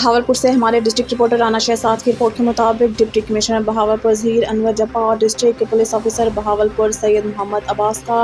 बहावलपुर से हमारे district reporter Rana Shahzad की रिपोर्ट के मुताबिक डिप्टी कमिश्नर बहावलपुर ज़हीर अनवर जब्बार और district police officer Bahawalpur Syed Mohammad Abbas का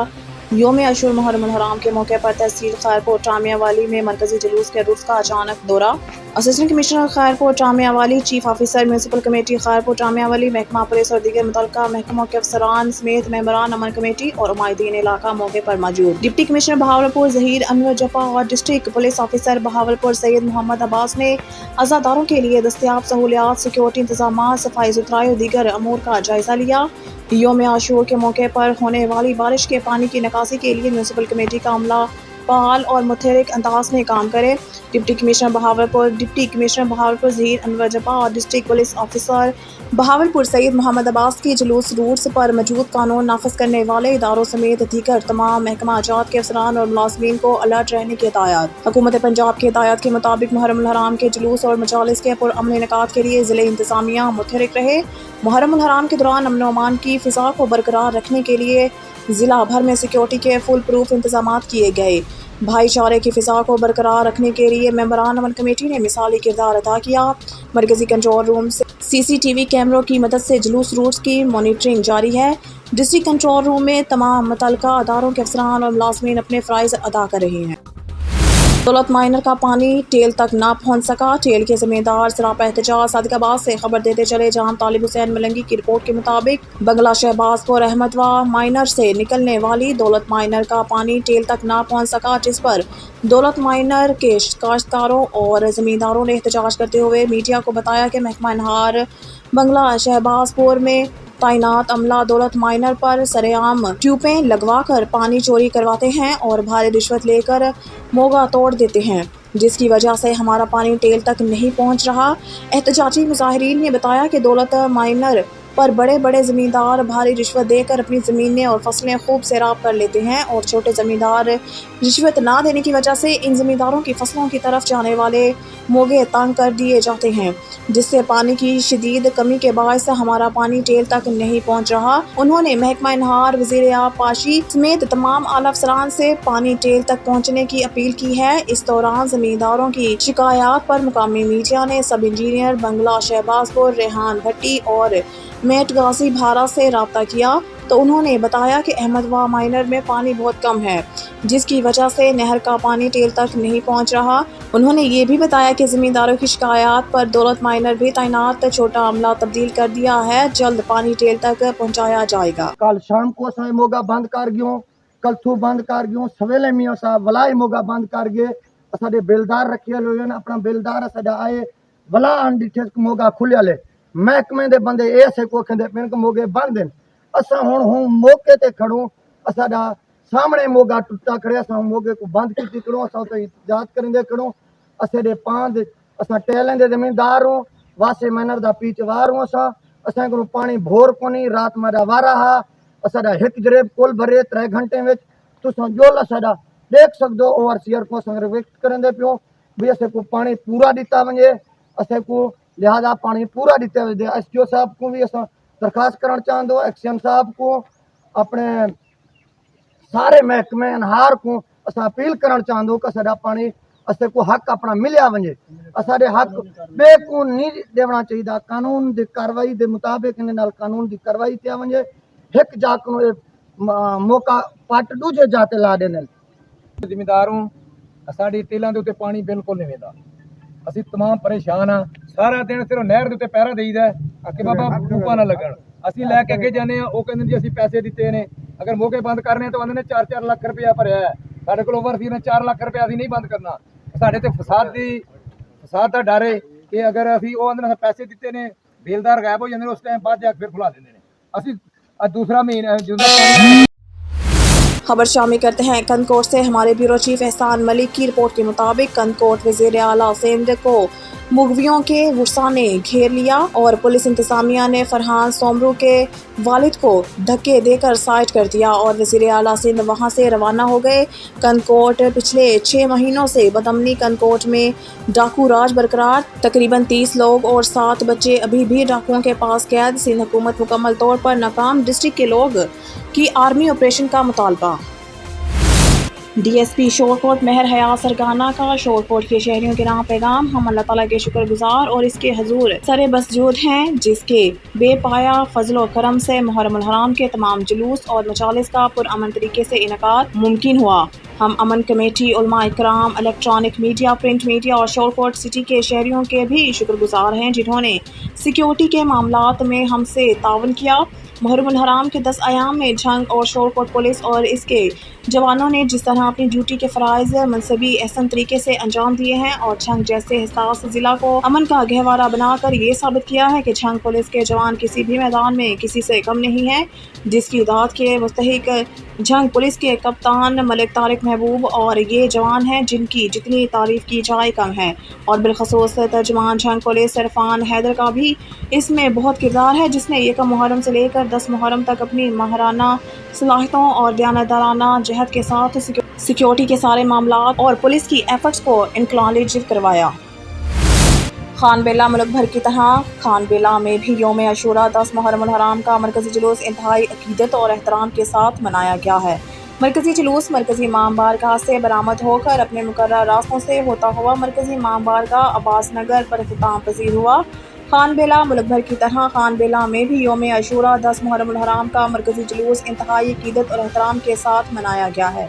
योम अशूर मुहर्रम अल हराम के मौके पर तहसील खैरपुर टामिया वाली में मरकजी जुलूस के रुर्स का अचानक दौरा। Assistant commissioner Khairpur Tamewali, chief officer municipal committee Khairpur Tamewali, महकमा पुलिस और दीगर मुतल्लिका महकमों के अफसरान समेत मेंबरान अमन कमेटी और उमायदीन इलाका मौके पर मौजूद। डिप्टी कमिश्नर बहावलपुर ज़हीर अनवर जब्बार और district police officer Bahawalpur Syed Mohammad Abbas ने अज़ादारों के लिए दस्तयाब सहूलियात, सिक्योरिटी इंतजाम, सफाई सुथराई और दीगर अमूर का जायजा लिया। योम आशूर के मौके पर होने वाली बारिश के पानी की निकासी के लिए म्यूनसिपल कमेटी का अमला फाल और मुतहरिक अंदाज में काम करे। डिप्टी कमिश्नर बहावलपुर ज़हीर अनवर जब्बार और district police officer Bahawalpur Syed Mohammad Abbas की जुलूस रूट्स पर मौजूद कानून नाफिज करने वाले इदारों समेत दीगर तमाम महकमा जात के अफसरान और मुलाज़मीन को अलर्ट रहने की हिदायत। हुकूमत पंजाब की हिदायत के मुताबिक मुहर्रम अल हराम के जुलूस और मजालिस के पुरअमन इनेकाद के लिए ज़िले इंतजामिया मुतहरिक रहे। मुहर्रम अल हराम के दौरान अमन अमान की फ़िज़ा को बरकरार रखने के लिए ज़िला भर में सिक्योरिटी के फुल प्रूफ इंतजाम किए गए। भाईचारे की फ़िज़ा को बरकरार रखने के लिए मेंबरान अमन कमेटी ने मिसाली किरदार अदा किया। मरकज़ी कंट्रोल रूम से CCTV कैमरों की मदद से जुलूस रूट्स की मॉनिटरिंग जारी है। डिस्ट्रिक्ट कंट्रोल रूम में तमाम मुतल्लिका अदारों के अफसरान और मुलाज़मीन अपने फ़राइज़ अदा कर रहे हैं। दौलत माइनर का पानी टेल तक ना पहुंच सका। टेल के ज़मींदार सरापा एहतजाज सादिकाबाद से खबर देते चले जहां तालिब हुसैन मलंगी की रिपोर्ट के मुताबिक बंगला शहबाजपुर अहमदवा माइनर से निकलने वाली दौलत माइनर का पानी टेल तक ना पहुंच सका, जिस पर दौलत माइनर के काश्तकारों और ज़मींदारों ने एहतजाज करते हुए मीडिया को बताया कि महकमा इनहार बंगला शहबाजपुर में तैनात अमला दौलत माइनर पर सरेआम ट्यूबें लगवा कर पानी चोरी करवाते हैं और भारी रिश्वत लेकर मोगा तोड़ देते हैं, जिसकी वजह से हमारा पानी टेल तक नहीं पहुंच रहा। एहतजाजी मुजाहिरीन ने बताया कि दौलत माइनर पर बड़े बड़े ज़मींदार भारी रिश्वत देकर अपनी ज़मीनें और फसलें खूब सैराब कर लेते हैं और छोटे ज़मींदार रिश्वत ना देने की वजह से इन ज़मींदारों की फसलों की तरफ जाने वाले मोगे तंग कर दिए जाते हैं, जिससे पानी की शदीद कमी के बायस हमारा पानी टेल तक नहीं पहुंच रहा। उन्होंने महकमा इनहार, वज़ीर आब पाशी समेत तमाम आला अफसरान से पानी टेल तक पहुंचने की अपील की है। इस दौरान ज़मींदारों की शिकायत पर मुकामी मीडिया ने सब इंजीनियर बंगला शहबाजपुर रेहान भट्टी और मेट गाजी भारा से रब्ता किया तो उन्होंने बताया कि अहमदवा माइनर में पानी बहुत कम है, जिसकी वजह से नहर का पानी टेल तक नहीं पहुंच रहा। उन्होंने ये भी बताया कि ज़मींदारों की शिकायत पर दौलत माइनर भी तैनात छोटा अमला तब्दील कर दिया है, जल्द पानी टेल तक पहुंचाया जाएगा। कल शाम को असां मोगा बंद कर गयो, कल थू बंद कर गयो, सवेले मियां साहब वलाई मोगा बंद कर गए। असाडे बेलदार रखे हुए हैं, अपना बेलदार असाडा आए वला आन डिठे मोगा खुलियाले महकमे दे बंदे ऐसे को कहंदे पिन को मोगे बंद हैं। असां हुण मौके ते खड़ो, असाडा सामने मोगा टुटा खड़े, असां मोगे को बंद की करो, असां तो इजाजत करेंदे करो। असाडे पांच असां टेलें दे ज़मींदार हो, वासे मैनर दा पीचवार हो। असां को पानी भोर कोनी, रात मारा वारा हा। असाडा हिक जरेब कुल भरे 3 घंटे में तुसां जोल असाडा देख सकदो। ओवरसीयर को असां रिक्वेस्ट करेंदे पियो भी असां को पानी पूरा दिता वने, असां को लिहाजा पानी पूरा दिते वने। SDO साहब को भी असां दरखास्त करण चाहंदो, एक्शन साहब को, अपने सारे महकमे इनहार को असां अपील करण चाहंदो कि असाडा पानी असां को हक अपना मिलिया वने। असाडे हक बे को नहीं देवना चाहिए। कानून दी कार्रवाई दे मुताबिक इन नाल कानून दी कार्रवाई थिया वने। एक जात नु मौका पट दूजे जाते ला देने जिम्मेदारों साड़ी टेलों के उत्ते पानी बिल्कुल नहीं वेंदा। असीं तमाम परेशान हाँ। सारा दिन सिर्फ नहर के उत्ते पैरा देईदा कि बाबा धूपा ना लगन। असीं लैके अगे जाने वो कहंदे जी असीं पैसे दिते ने, अगर मोगे बंद करने तो आंदे ने 4-4 लाख रुपया भरिया है। साडे कोल ओवरसीयर ने 4 लाख रुपया असीं नहीं बंद करना। साडे ते फसाद दा डर है कि अगर असीं वो आंदे ने पैसे दिते ने, बेलदार गायब हो जांदे ने, उस टाइम बाद जाके फिर खुला देंदे ने। असीं दूसरा महीना खबर शामिल करते हैं कंदकोट से। हमारे ब्यूरो चीफ एहसान मलिक की रिपोर्ट के मुताबिक कंदकोट वज़ीर आला सिंध को मुगवियों के गुस्सा ने घेर लिया और पुलिस इंतजामिया ने फरहान सोमरू के वालिद को धक्के देकर साइड कर दिया और वज़ीर आला सिंध वहां से रवाना हो गए। कंदकोट पिछले 6 महीनों से बदअमनी कंदकोट में डाकू राज बरकरार, तकरीबन 30 लोग और 7 बच्चे अभी भी डाकुओं के पास कैद। सिंध हुकूमत मुकम्मल तौर पर नाकाम, डिस्ट्रिक्ट के लोग की आर्मी ऑपरेशन का मुतालबा। DSP शोरकोट महर हयात सरगाना का शोरकोट के शहरियों के नाम पैगाम। हम अल्लाह ताला के शुक्रगुजार और इसके हजूर सरे बसजूद हैं जिसके बेपाया फजल और करम से मुहर्रम अल हराम के तमाम जुलूस और मजालिस का पुरअमन तरीके से इनकाद मुमकिन हुआ। हम अमन कमेटी, उलमा इकराम, इलेक्ट्रॉनिक मीडिया, प्रिंट मीडिया और शोरकोट सिटी के शहरियों के भी शुक्रगुजार हैं जिन्होंने सिक्योरिटी के मामलात में हमसे तावन किया। मुहर्रम अल हराम के 10 अयाम में झंग और शोरकोट पुलिस और इसके जवानों ने जिस तरह अपनी ड्यूटी के फ़राइज़ मनसबी एहसन तरीके से अंजाम दिए हैं और झंग जैसे हिसास ज़िला को अमन का गहवारा बनाकर ये साबित किया है कि झंग पुलिस के जवान किसी भी मैदान में किसी से कम नहीं है, जिसकी दाद के मुस्तहिक झंग पुलिस के कप्तान मलिक तारिक महबूब और ये जवान हैं जिनकी जितनी तारीफ़ की जाए कम है। और बिलखसूस तर्जमान झंग पुलिस इरफान हैदर का भी इसमें बहुत किरदार है जिसने 1 मुहर्रम से लेकर 10 मुहर्रम तक अपनी माहराना सलाहियतों और दयानतदाराना जहद के साथ सिक्योरिटी के सारे मामलात और पुलिस की एफर्ट्स को इनक्लानेज करवाया। खानबेला मुल्क भर की तरह खानबेला में भी यौम अशूरा 10 मुहर्रम अल हराम का मरकजी जुलूस इंतहाई अकीदत और एहतराम के साथ मनाया गया है। मरकजी जुलूस मरकजी इमाम बारगाह से बरामद होकर अपने मुकर्रर रास्तों से होता हुआ मरकजी इमाम बारगाह अब्बास नगर पर इख्तिताम पजीर हुआ। खानबेला मुल्क भर की तरह खानबेला में भी यौम अशूरा 10 मुहर्रम अल हराम का मरकजी जुलूस इंतहाई अकीदत और एहतराम के साथ मनाया गया है।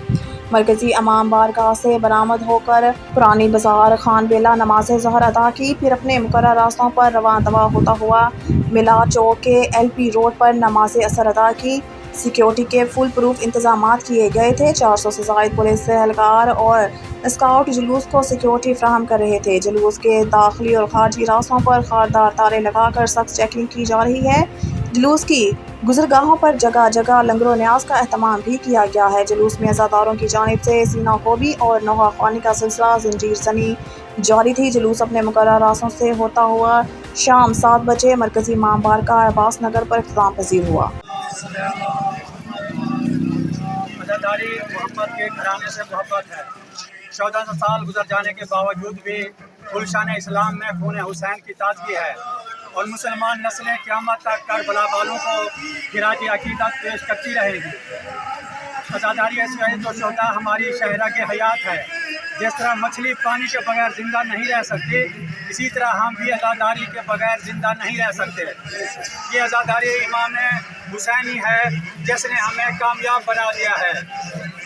मरकजी इमाम बारगाह से बरामद होकर पुरानी बाजार खानबेला नमाज ज़हर अदा की, फिर अपने मुकर्रर रास्तों पर रवां दवा होता हुआ मिला चौक के LP रोड पर नमाज असर अदा की। सिक्योरिटी के फुल प्रूफ इंतजामात किए गए थे। 400 से ज़ायद पुलिस एहलकार और स्काउट जुलूस को सिक्योरिटी फ्राहम कर रहे थे। जुलूस के दाखिली और खारजी रास्तों पर खारदार तारे लगाकर सख्त चेकिंग की जा रही है। जुलूस की गुजरगाहों पर जगह जगह लंगर न्याज का एहतमाम भी किया गया है। जुलूस में अज़ादारों की जानिब से सीना कोबी और नोहा ख़्वानी का सिलसिला जंजीर सनी जारी थी। जुलूस अपने मुकर्रर रास्तों से होता हुआ शाम 7 बजे मरकजी इमाम बारगाह अब्बास नगर पर इख्तिताम पजीर हुआ। अज़ादारी मोहब्बत के घराने से मोहब्बत है। 14 साल गुजर जाने के बावजूद भी गुलशान इस्लाम में खून हुसैन की ताजगी है और मुसलमान नस्लें क़यामत तक करबला वालों को गिराज अकीदत पेश करती रहेगी। अज़ादारी शहीद और शोहदा हमारी शहरा के हयात है। जिस तरह मछली पानी के बगैर ज़िंदा नहीं रह सकती, इसी तरह हम भी अज़ादारी के बगैर ज़िंदा नहीं रह सकते। ये अज़ादारी इमाम हुसैनी है जिसने हमें कामयाब बना दिया है।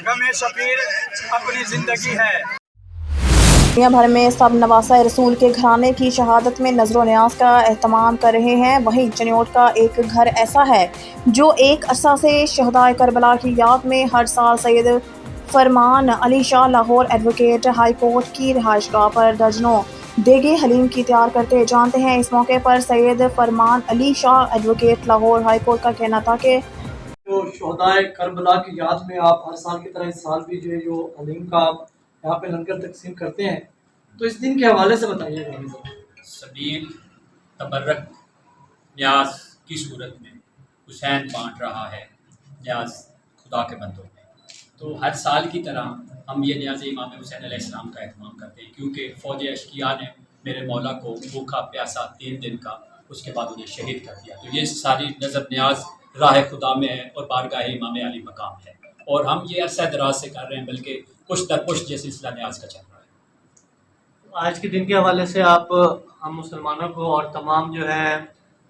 गम शबीर अपनी ज़िंदगी है। दुनिया भर में सब नवासा रसूल के घराने की शहादत में नजर न्याज का एहतमाम कर रहे हैं। वहीं चनियोट का एक घर ऐसा है जो एक अरसा से शहदाए करबला की याद में हर साल Syed Farman Ali Shah Lahore advocate high court की रिहाइशगाह पर दर्जनों देगे हलीम की तैयार करते जानते हैं। इस मौके पर Syed Farman Ali Shah advocate Lahore high court का कहना था कि जो शहदाए करबला की याद में आप हर साल की तरह इस साल भी जो हलीम का आप यहाँ पे लंगर तकसीम करते हैं, तो इस दिन के हवाले से बताइएगा। सबील तबर्रक न्याज की सूरत में हुसैन बांट रहा है न्याज खुदा के बंदों में। तो हर साल की तरह हम ये न्याज इमाम हुसैन अलैहिस्सलाम का एहतमाम करते हैं क्योंकि फ़ौज अशकिया ने मेरे मौला को भूखा प्यासा 3 दिन का, उसके बाद उन्हें शहीद कर दिया। तो ये सारी नज़र न्याज राह खुदा में है और बारगाह इमाम अली मकाम है और हम ये अरसा दराज से कर रहे हैं, बल्कि पुश्त दर पुश्त ये सिलसिला न्याज का चल रहा है। आज के दिन के हवाले से आप हम मुसलमानों को और तमाम जो है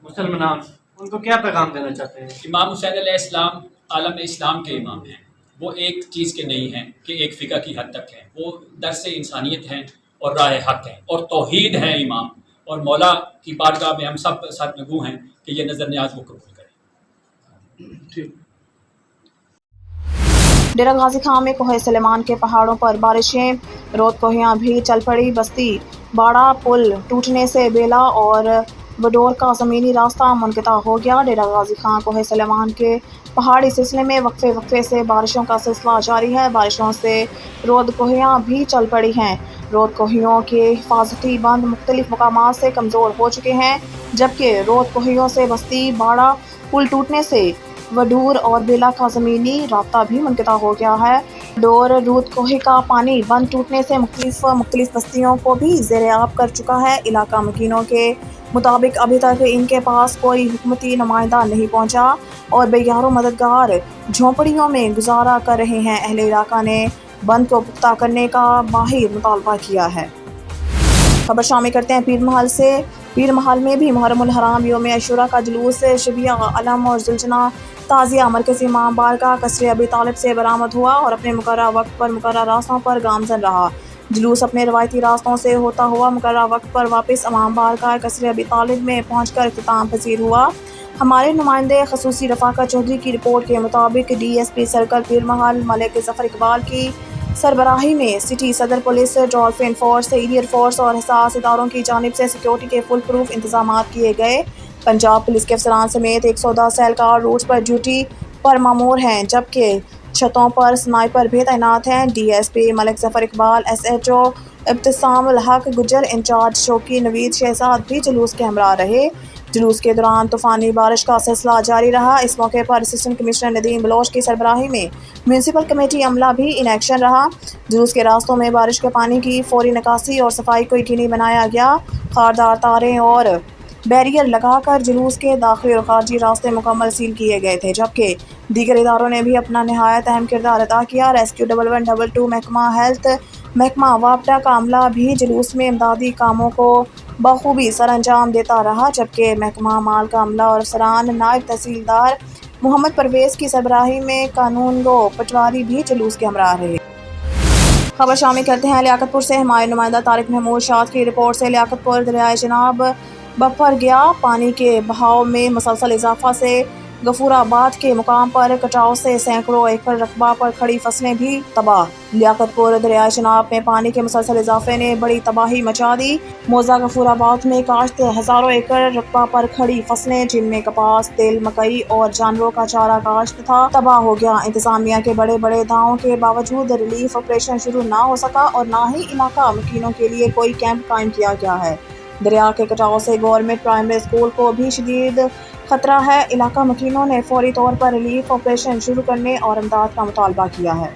मुसलमान उनको क्या पैगाम देना चाहते हैं? इमाम हुसैन अलैहिस्सलाम आलम इस्लाम के इमाम हैं। वो एक चीज़ के नहीं हैं कि एक फ़िक़ा की हद तक हैं, वो दर्स इंसानियत हैं और राह हक़ हैं और तौहीद हैं इमाम। और मौला की बारगाह में हम सब सरनगू हैं कि ये नज़र न्याज वो कबूल करें। ठीक। डेरा गाजी खां में कोहे सलेमान के पहाड़ों पर बारिशें, रोद कोहियाँ भी चल पड़ी। बस्ती बाड़ा पुल टूटने से बेला और बडोर का ज़मीनी रास्ता मुनक़ता हो गया। डेरा गाजी खां कोहे सलेमान के पहाड़ी सिलसिले में वक्फे से बारिशों का सिलसिला जारी है। बारिशों से रोद कोहियाँ भी चल पड़ी हैं। रोद कोहियों के हिफाजती बंद मुख्तलिफ मकामात से कमज़ोर हो चुके हैं, जबकि रोद कोहियों से बस्ती बाड़ा पुल टूटने से वडूर और बेला का ज़मीनी राब्ता भी मुनक़ता हो गया है। डोर रूद कोहे का पानी बंद टूटने से मुख्तलिफ बस्तियों को भी ज़ेर-ए-आब कर चुका है। इलाका मकीनों के मुताबिक अभी तक इनके पास कोई हुकूमती नुमाइंदा नहीं पहुंचा और बेयारो मददगार झोंपड़ियों में गुजारा कर रहे हैं। अहले इलाका ने बंद को पुख्ता करने का बाहिर मुतालबा किया है। खबर शामिल करते हैं पीर महल से। पीर महल में भी मुहर्रमुल हराम यौम अशूरा का जुलूस शबिया अलम और जुलजना ताज़िया मरकज़ी इमाम बारगाह कसरे अबी तालिब से बरामद हुआ और अपने मुकर्रर वक्त पर मुकर्रर रास्तों पर गामजन रहा। जुलूस अपने रवायती रास्तों से होता हुआ मुकर्रर वक्त पर वापस इमाम बारगाह कसरे अबी तालिब में पहुंचकर इख्तिताम पसीर हुआ। हमारे नुमाइंदे खसूसी रफ़ाकत चौधरी की रिपोर्ट के मुताबिक DSP सर्कल पीर महल मलिक ज़फ़र इकबाल की सरबराही में सिटी सदर police, dolphin force, arrear force और हसास इदारों की जानिब से सिक्योरिटी के फुल प्रूफ इंतजाम किए गए। पंजाब पुलिस के अफसरान समेत 110 एहलकार रूट्स पर ड्यूटी पर मामूर हैं, जबकि छतों पर स्नाइपर भी तैनात हैं। DSP मलिक ज़फ़र इकबाल, SHO इब्तिसामुल हक गुजर, इंचार्ज शौकी नवीद शहजाद भी जुलूस के हमरा रहे। जुलूस के दौरान तूफ़ानी बारिश का सिलसिला जारी रहा। इस मौके पर असिस्टेंट कमिश्नर नदीम बलोच की सरबराही में म्यूनसिपल कमेटी अमला भी इन एक्शन रहा। जुलूस के रास्तों में बारिश के पानी की फौरी निकासी और सफाई को यकीनी बनाया गया। खारदार तारें और बैरियर लगाकर जुलूस के दाखिली और खारजी रास्ते मुकम्मल सील किए गए थे, जबकि दीगर इदारों ने भी अपना नहायत अहम किरदार अदा किया। रेस्क्यू 1122 महकमा हेल्थ, महकमा वापडा का अमला भी जुलूस में इमदादी कामों को बखूबी सर अंजाम देता रहा, जबकि महकमा माल का अमला और अफसरान नायब तहसीलदार मोहम्मद परवेज़ की सरबराही में कानून गो पटवारी भी जुलूस के हमरा रहे। खबर शामिल करते हैं लियाकतपुर से। हमारे नुमाइंदा तारिक महमूद शाद की रिपोर्ट से लियाकतपुर दरियाए जनाब बफर गया। पानी के बहाव में मुसलसल इजाफा से गफूराबाद के मुकाम पर कटाव से सैकड़ों एकड़ रकबा पर खड़ी फसलें भी तबाह। लियाकतपुर दरियाए जनाब में पानी के मुसलसल इजाफे ने बड़ी तबाही मचा दी। मौजा गफूराबाद में काश्त हज़ारों एकड़ रकबा पर खड़ी फसलें, जिनमें कपास, तिल, मकई और जानवरों का चारा काश्त था, तबाह हो गया। इंतजामिया के बड़े बड़े दावों के बावजूद रिलीफ ऑपरेशन शुरू ना हो सका और ना ही इलाका मुकीनों के लिए कोई कैंप कायम किया गया है। दरिया के कटाव से गवर्नमेंट प्राइमरी स्कूल को भी शदीद खतरा है। इलाका मुकीनों ने फौरी तौर पर रिलीफ ऑपरेशन शुरू करने और इमदाद का मुतालबा किया है।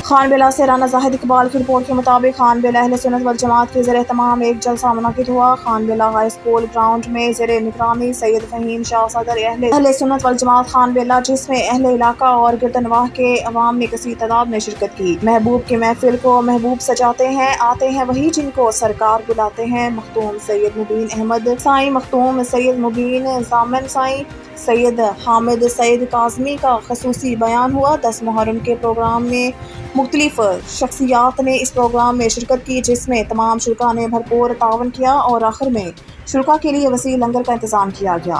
खानबेला से राना जाहिद इकबाल की रिपोर्ट के मुताबिक खानबेला अहले सुन्नत वल जमात के ज़रिए तमाम एक जलसा मुनक़िद हुआ। खानबेला हाई स्कूल ग्राउंड में ज़ेरे निगरानी सैयद फ़हीम शाह सदर अहले सुन्नत वल जमात खानबेला, जिसमें अहले इलाका और गिरदनवाह के अवाम ने कसीर तादाद में शिरकत की। महबूब की महफिल को महबूब सजाते हैं, आते हैं वही जिनको सरकार बुलाते हैं। मखदूम सैयद मुबीन अहमद साईं, मखदूम सैयद मुबीन जामन साईं, सैयद हामिद सैयद काज़मी का खसूसी बयान हुआ। 10 मुहर्रम के प्रोग्राम में मुख्तलिफ शख्सियात ने इस प्रोग्राम में शिरकत की, जिसमें तमाम शुरका ने भरपूर तावन किया और आखिर में शुरका के लिए वसी लंगर का इंतजाम किया गया।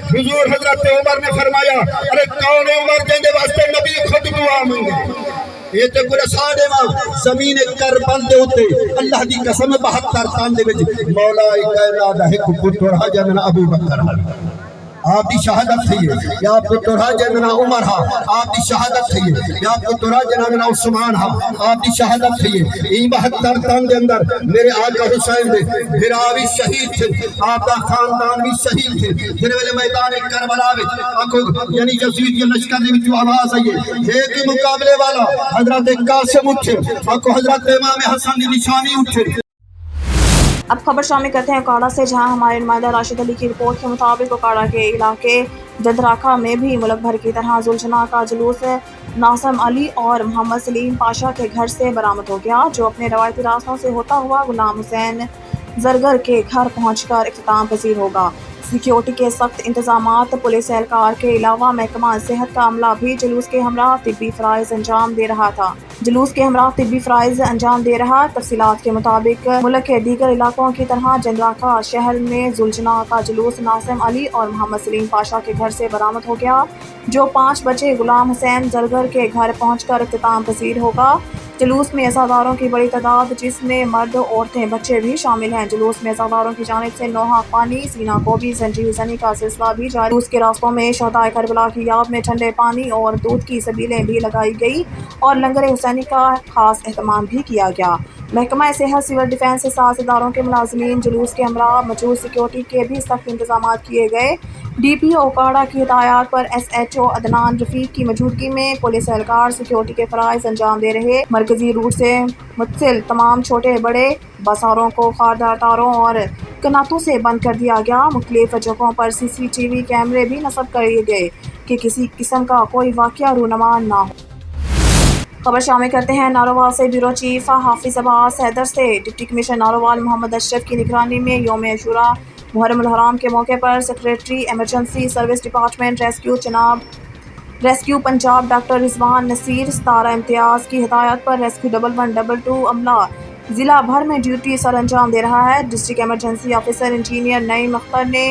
हुजूर हज़रत उमर ने फरमाया, अरे कौन है उमर जिंदे वास्ते नबी खुद दुआ मंगे। ये तो पूरे साडे वाल ज़मीन कर बंदे होते अल्लाह दी कसम 72 साल दे विच मौला कायनात दा एक पुत्र हा जन्ना अबू बकर हा, आप दी शहादत थी है। या पुत्रा जन्ना उमर हा, आप दी शहादत थी है। या पुत्रा जन्ना उस्मान हा, आप दी शहादत थी है। इन 72 साल दे अंदर मेरे आका हुसैन दे फिरा भी शहीद थे, आपका खानदान भी शहीद थे। जिस वेले मैदान करबला विच आखो यानी यजीद के लश्कर दे विच आवाज आई है एक ही मुकाबले वाला हजरत कासिम उठे, आखो हजरत इमाम हसन दी निशानी उठे। अब खबर शामिल करते हैं उकाड़ा से, जहां हमारे नुमाइंदा राशिद अली की रिपोर्ट के मुताबिक उकाड़ा के इलाके जदराखा में भी मुल्क भर की तरह जुलझना का जुलूस नासम अली और मोहम्मद सलीम पाशा के घर से बरामद हो गया, जो अपने रवायती रास्तों से होता हुआ गुलाम हुसैन जरगर के घर पहुंचकर इख्तिताम पसीर होगा। सिक्योरिटी के सख्त इंतजामात, पुलिस एहलकार के अलावा महकमा सेहत का अमला भी जुलूस के हमरा तिब्बी फ़राइज़ अंजाम दे रहा था। तफसीलात के मुताबिक मुल्क के दीगर इलाकों की तरह जंदराका शहर में जुलझना का जुलूस नासिम अली और मोहम्मद सलीम पाशा के घर से बरामद हो गया, जो 5 बजे गुलाम हुसैन जरगर के घर पहुंचकर इख्तिताम पसीर होगा। जुलूस में अज़ादारों की बड़ी तादाद, जिसमें मर्द, औरतें, बच्चे भी शामिल हैं। जुलूस में अज़ादारों की जानिब से नोहा पानी, सीना गोभी, जंजीर ज़नी का सिलसिला भी जारी। जुलूस के रास्तों में शहदाए करबला की याद में ठंडे पानी और दूध की सबीलें भी लगाई गई और लंगर हुसैनी का खास एहतमाम भी किया गया। महकमा सेहत, सिविल डिफेंस से 7 इदारों के मुलाजिमीन जुलूस के हमरा मौजूद सिक्योरिटी के भी सख्त इंतजाम किए गए। DPO उकाड़ा की हिदायत पर SHO अदनान रफीक की मौजूदगी में पुलिस एहलकार सिक्योरिटी के फ़राइज़ अंजाम दे रहे। मरकजी रूट से मुत्तसिल तमाम छोटे बड़े बाजारों को खारदार तारों और कनातों से बंद कर दिया गया। मुख्तलिफ जगहों पर CCTV कैमरे भी नस्ब किए गए कि किसी किस्म का कोई वाक़या रूनमा ना हो। खबर शामिल करते हैं नारोवाल से। ब्यूरो चीफ हाफिज अब्बास हैदर से डिप्टी कमिश्नर नारोवाल मोहम्मद अशरफ की निगरानी में यौम अशूरा मुहर्रम उल हराम के मौके पर secretary emergency service department rescue Punjab doctor Rizwan Naseer Sitara Imtiaz की हिदायत पर रेस्क्यू 1112 अमला ज़िला भर में ड्यूटी सर अंजाम दे रहा है। District emergency officer engineer Naeem Akhtar ने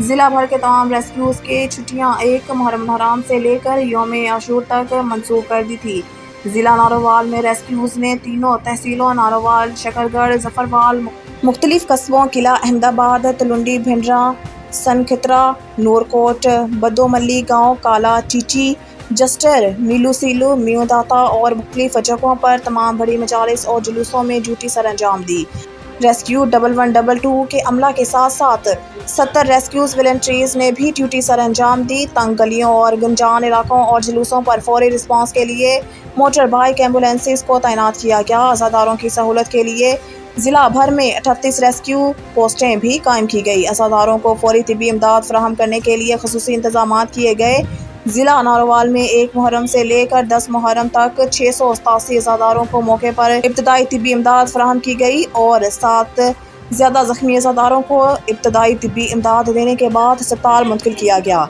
ज़िला भर के तमाम रेस्क्यूज़ के छुट्टियां 1 मुहर्रम उल हराम से लेकर यौम आशूर तक मंसूख कर दी थी। ज़िला नारोवाल में रेस्क्यूज़ ने तीनों तहसीलों नारोवाल, शकरगढ़, जफरवाल, मुख्तलिफ कस्बों किला अहमदाबाद, तलुंडी, भिंडरा, सनखित्रा, नूरकोट, बदोमल्ली गांव, काला चीची, जस्टर, मीलू सीलू, मियोदाता और मुख्तलिफ जगहों पर तमाम बड़ी मजालिस और जुलूसों में ड्यूटी सर अंजाम दी। रेस्क्यू 1112 के अमला के साथ साथ 70 रेस्क्यूज वॉलंटियर्स ने भी ड्यूटी सर अंजाम दी। तंग गलियों और गुंजान इलाकों और जुलूसों पर फौरी रिस्पांस के लिए मोटर बाइक एम्बुलेंसेस को तैनात किया गया। अज़ादारों की सहूलत के लिए ज़िला भर में 38 रेस्क्यू पोस्टें भी कायम की गई। अज़ादारों को फौरी तिब्बी इमदाद फराहम करने के लिए खुसूसी इंतजाम किए गए। ज़िला नारोवाल में 1 मुहर्रम से लेकर 10 मुहर्रम तक 687 अज़ादारों को मौके पर इब्तदाई तिब्बी इमदाद फराहम की गई और 7 ज़्यादा ज़ख्मी अज़ादारों को इब्तदाई तिब्बी इमदाद देने के बाद अस्पताल मुंतकिल किया गया।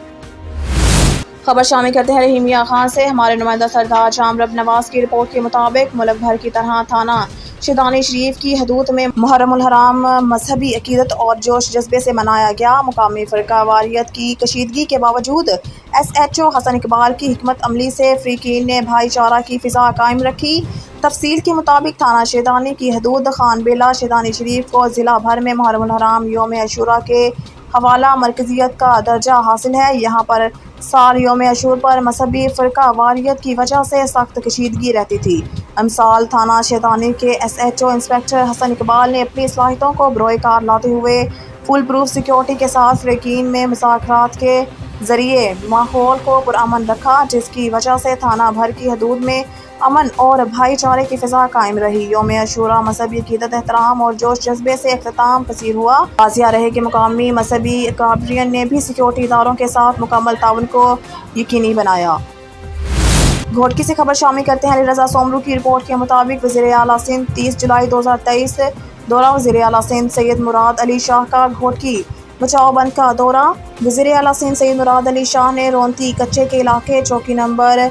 खबर शामिल करते हैं रहीम मियां खान से। हमारे नुमाइंदा सरदार शामरब नवाज की रिपोर्ट के मुताबिक मुल्क भर की तरह थाना शेदानी शरीफ की हदूद में मुहर्रम उल हराम मजहबी अकीदत और जोश जज्बे से मनाया गया। मुकामी फ़िरका वारियत की कशीदगी के बावजूद SHO हसन इकबाल की हिकमत अमली से फ़रीक़ीन ने भाईचारा की फ़िज़ा कायम रखी। तफसील के मुताबिक थाना शेदानी की हदूद खानबेला शेदानी शरीफ को ज़िला भर में मुहर्रम उल हराम यौम अशूरा के हवाला मरकज़ियत का दर्जा हासिल है। यहाँ पर साल यौम अशूर पर मजहबी फ़िरका वारियत की वजह से सख्त कशीदगी रहती थी। अमसाल थाना शेदानी के SHO इंस्पेक्टर हसन इकबाल ने अपनी सलाहियतों को बरोए कार लाते हुए फुल प्रूफ सिक्योरिटी के साथ फ़रीक़ीन में मुज़ाकरात के ज़रिए माहौल को पुरअमन रखा, जिसकी वजह से थाना भर की हदूद में अमन और भाईचारे की फ़िज़ा कायम रही। यौम अशूरा मजहबी अक़ीदत, एहतराम और जोश जज्बे से अख्ताम पसीर हुआ। वाज़िया रहे कि मुकामी मजहबी काबरियन ने भी सिक्योरिटी इदारों के साथ मुकम्मल ताउन को यकीनी बनाया। घोटकी से खबर शामिल करते हैं। अली रज़ा सोमरू की रिपोर्ट के मुताबिक वज़ीर आला सिंध 30 जुलाई 2023 दौरा वज़ीर आला सिंध सैयद मुराद अली शाह का घोटकी बचाओ बंद का दौरा। वज़ीर आला सिंध सैयद मुराद अली शाह ने रोंती कच्चे के इलाके चौकी नंबर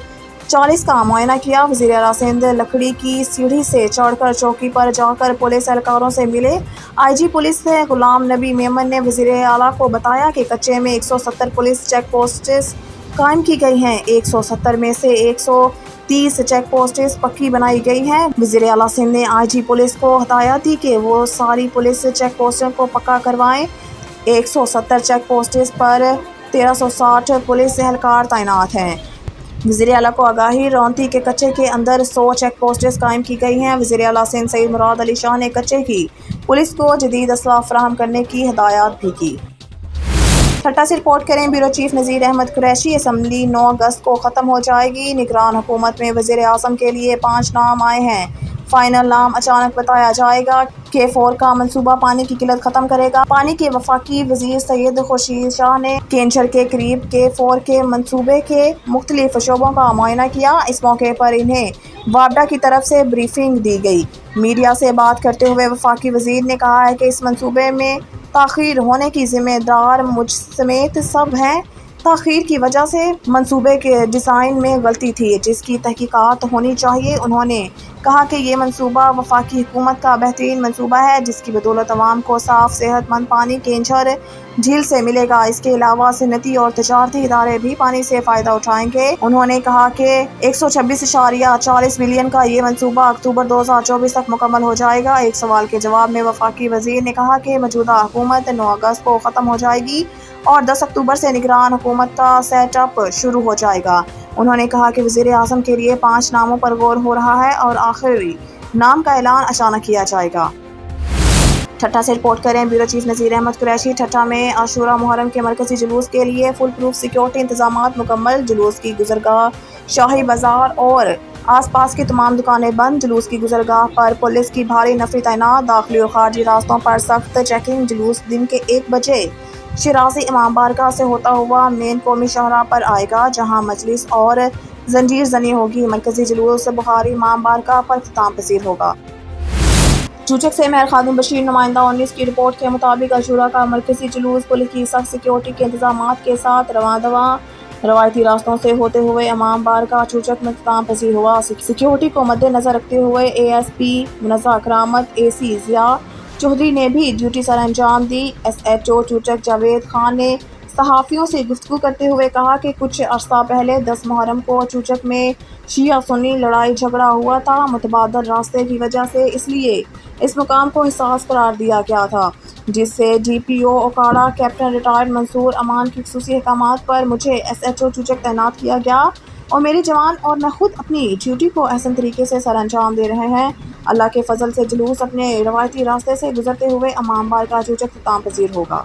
40 का मुआयना किया। वज़ीर आला सिंध लकड़ी की सीढ़ी से चढ़कर चौकी पर जाकर पुलिस एहलकारों से मिले। IG पुलिस से गुलाम नबी मेमन ने वज़ीर आला को बताया कि कच्चे में 170 पुलिस चेक पोस्ट्स कायम की गई हैं। 170 में से 130 चेक पोस्ट्स पक्की बनाई गई हैं। वज़ीर आला सिंध ने IG पुलिस को हिदायत दी कि वो सारी पुलिस चेक पोस्टों को पक्का करवाएं। 170 चेक पोस्ट्स पर 1360 पुलिस एहलकार तैनात हैं। वज़ीर आला को आगाही, रोंती के कच्चे के अंदर 100 चेक पोस्ट्स कायम की गई हैं। वज़ीर आला सिंध सैयद मुराद अली शाह ने कच्चे की पुलिस को जदीद असलाह फराहम करने की हिदायत भी की। ठट्टा से रिपोर्ट करें ब्यूरो चीफ नज़ीर अहमद कुरैशी। असम्बली 9 अगस्त को ख़त्म हो जाएगी। निगरान हुकूमत में वज़ीर आज़म के लिए 5 नाम आए हैं। फाइनल नाम अचानक बताया जाएगा। K4 का मंसूबा पानी की किल्लत ख़त्म करेगा। पानी के वफाकी वज़ीर सैयद खुर्शीद शाह ने केंचर के करीब K4 के मंसूबे के मुख्तलिफ शोबों का मुआयना किया। इस मौके पर इन्हें वापडा की तरफ से ब्रीफिंग दी गई। मीडिया से बात करते हुए वफाकी वज़ीर ने कहा है कि इस मंसूबे में ताख़ीर होने की ज़िम्मेदार मुझ समेत सब हैं। ताख़ीर की वजह से मंसूबे के डिज़ाइन में गलती थी, जिसकी तहकीकात होनी चाहिए। उन्होंने कहा कि ये मंसूबा वफाकी हुकूमत का बेहतरीन मंसूबा है, जिसकी बदौलत अवाम को साफ़ सेहतमंद पानी केंचर झील से मिलेगा। इसके अलावा सनती और तजारती इदारे भी पानी से फ़ायदा उठाएंगे। उन्होंने कहा कि 126.40 बिलियन का ये मंसूबा अक्टूबर 2024 तक मुकम्मल हो जाएगा। एक सवाल के जवाब में वफाकी वज़ीर ने कहा कि मौजूदा हुकूमत 9 अगस्त को ख़त्म हो जाएगी और 10 अक्टूबर से निगरान हुकूमत का सेटअप शुरू हो जाएगा। उन्होंने कहा कि वज़ीर आज़म के लिए 5 नामों पर गौर हो रहा है और आखिरी नाम का ऐलान अचानक किया जाएगा। ठट्टा से रिपोर्ट करें ब्यूरो चीफ नज़ीर अहमद कुरैशी। ठट्टा में आशूरा मुहर्रम के मरकज़ी जुलूस के लिए फुल प्रूफ सिक्योरिटी इंतजामात मुकम्मल। जुलूस की गुज़रगाह, शाही बाज़ार और आसपास की तमाम दुकानें बंद। जुलूस की गुज़रगाह पर पुलिस की भारी नफरी तैनात। दाखिली और खारजी रास्तों पर सख्त चेकिंग। जुलूस दिन के 1 बजे शिराज़ी इमाम बारगाह से होता हुआ मेन कौमी शाहराह पर आएगा, जहां मजलिस और زنجیر زنی ہوگی. مرکزی جلوس بخاری امام بارگاہ پر اختتام پذیر ہوگا. چوچک سے مہر خادم بشیر نمائندہ 19 کی رپورٹ کے مطابق عاشورہ کا مرکزی جلوس پولیس کی سخت سیکیورٹی کے انتظامات کے ساتھ رواں دواں روایتی راستوں سے ہوتے ہوئے امام بارگاہ چوچک میں اختتام پذیر ہوا. سیکیورٹی کو مد نظر رکھتے ہوئے اے ایس پی منزہ کرامت، اے سی ضیاء چودھری نے بھی ڈیوٹی سر انجام دی. S H O Chauchak Javed Khan نے صحافیوں سے گفتگو کرتے ہوئے کہا کہ کچھ عرصہ پہلے 10 محرم کو چوچک میں شیعہ سنی لڑائی جھگڑا ہوا تھا متبادل راستے کی وجہ سے، اس لیے اس مقام کو حساس قرار دیا گیا تھا، جس سے ڈی پی او اوکاڑا کیپٹن ریٹائرڈ منصور امان کی خصوصی احکامات پر مجھے ایس ایچ او چوچک تعینات کیا گیا اور میرے جوان اور میں خود اپنی ڈیوٹی کو احسن طریقے سے سر انجام دے رہے ہیں. اللہ کے فضل سے جلوس اپنے روایتی راستے سے گزرتے ہوئے امام بارگاہ چوچک اختتام پذیر ہوگا.